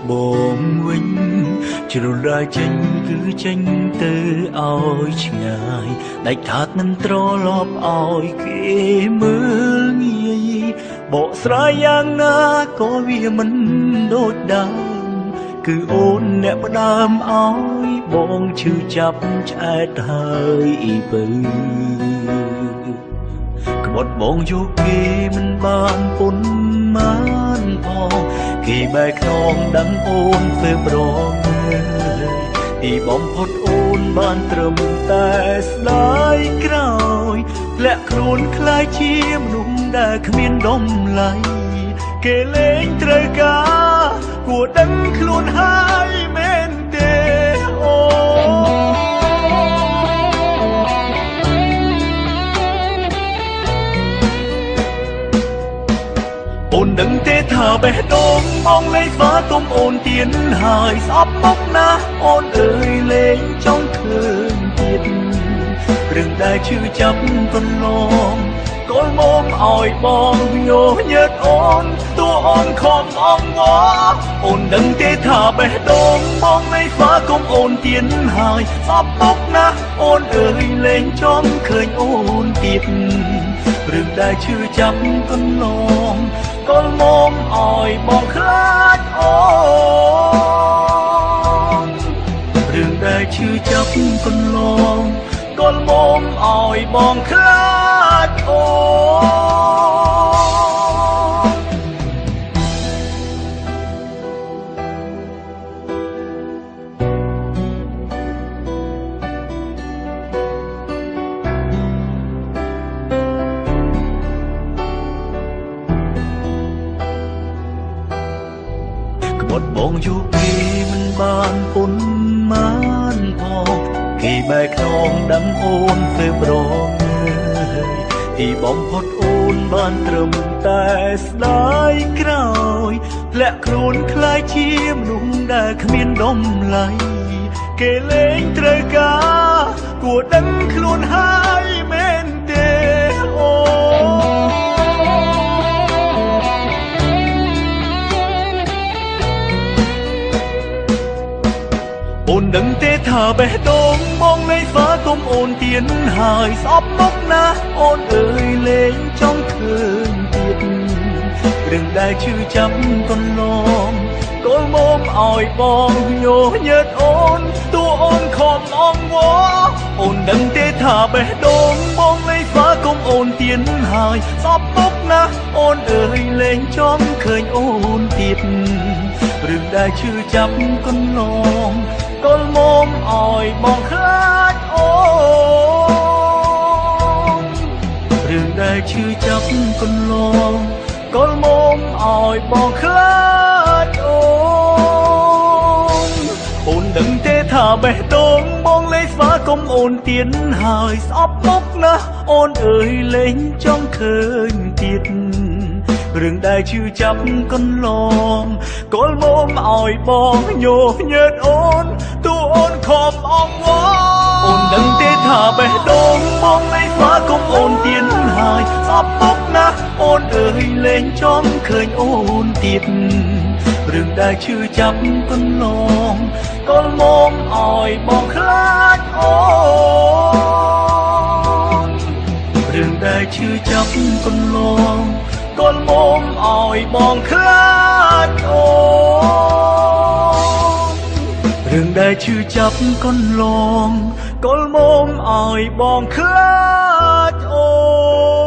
បងវិញជ្រុលរាយចេញគឺចេញទៅឲ្យឆ្ងាយដាច់ខាតមិនត្រឡប់ឲ្យគេមើលងាយបកស្រាយយ៉ាងណាក៏វាមិនដូចដើមគឺអូនអ្នកផ្ដើមឲ្យបងឈឺចាប់ឆ្អែតហើយបើក្បត់បងយកគេមិនបានពុនបានផងគេបែកខ្នងដឹងអូនធ្វើប្រងទីបំផុតអូនបានត្រឹមតែស្ដាយក្រោយធ្លាក់ខ្លួនខ្លាយជាមនុស្សដែលគ្មានតម្លៃគេលែងត្រូវការគួរដឹងខ្លួនហើយមែនទេអូនដឹងទេថាបេះដូងបងលេងស្វាទុំអូនទៀនហើយស្អប់មកណាស់អូនអើយលេងចង់ឃើញទៀតរឿងដែលឈឺចាប់កន្លងកូនមកឲ្យបងញោញើតអូនតួអូនខំអងងអូនដឹងទេថាបេះដូងបងលេងស្វាគុំអូនទៀនហើយស្អប់មកណាស់អូនអើយលេងចង់ឃើញអូនទៀតរឿងដែលឈឺចាប់កន្លងកូនមកឲ្យបងខ្លាចអូនរឿងដែលឈឺចាប់កន្លងកូនមកឲ្យបងខ្លាចអូក្បត់បងយកគេមិនបានពុនបានផងគេបែកខ្នងដឹងអូនធ្វើប្រងទីបំផុតអូនបានត្រឹមតែស្ដាយក្រោយធ្លាក់ខ្លួនខ្លាយជាមនុស្សដែលគ្មានតម្លៃគេលែងត្រូវការគួរដឹងខ្លួនហើយមែនទេអូនដឹងទេថាបេះដូងបងលេងស្វាគុំអូនទៀនហើយស្អប់មកណាស់អូនអើយលេងចង់ឃើញទៀតរឿងដែលឈឺចាប់កន្លងកូនមកឲ្យបងញោញើតអូនតួអូនខំអងវអូនដឹងទេថាបេះដូងបងលេងស្វាគុំអូនទៀនហើយស្អប់មកណាស់អូនអើយលេងចង់ឃើញអូនទៀតរឿងដែលឈឺចាប់កន្លងកូនមកឲ្យបងខ្លាចអូនរឿងដែលឈឺចាប់កន្លងកូនមកឲ្យបងខ្លាចអូនអូនដឹងទេថាបេះដូងបងលេងស្វាគុំអូនទៀនហើយស្អប់មកណាស់អូនអើយលេងចង់ឃើញទៀតរឿងដែលឈឺចាប់កន្លងកូនមកឲ្យបងញោញើតអូនតួអូនខំអងវអូនដឹងទេថាបេះដូងបងលេងស្វាគុំអូនទៀនហើយស្អប់មកណាស់អូនអើយលេងចង់ឃើញអូនទៀតរឿងដែលឈឺចាប់កន្លងកូនមកឲ្យបងខ្លាចអូនរឿងដែលឈឺចាប់កន្លងកូនមកឲ្យបងខ្លាចអូនរឿងដែលឈឺចាប់កន្លងកូនមកឲ្យបងខ្លាចអូន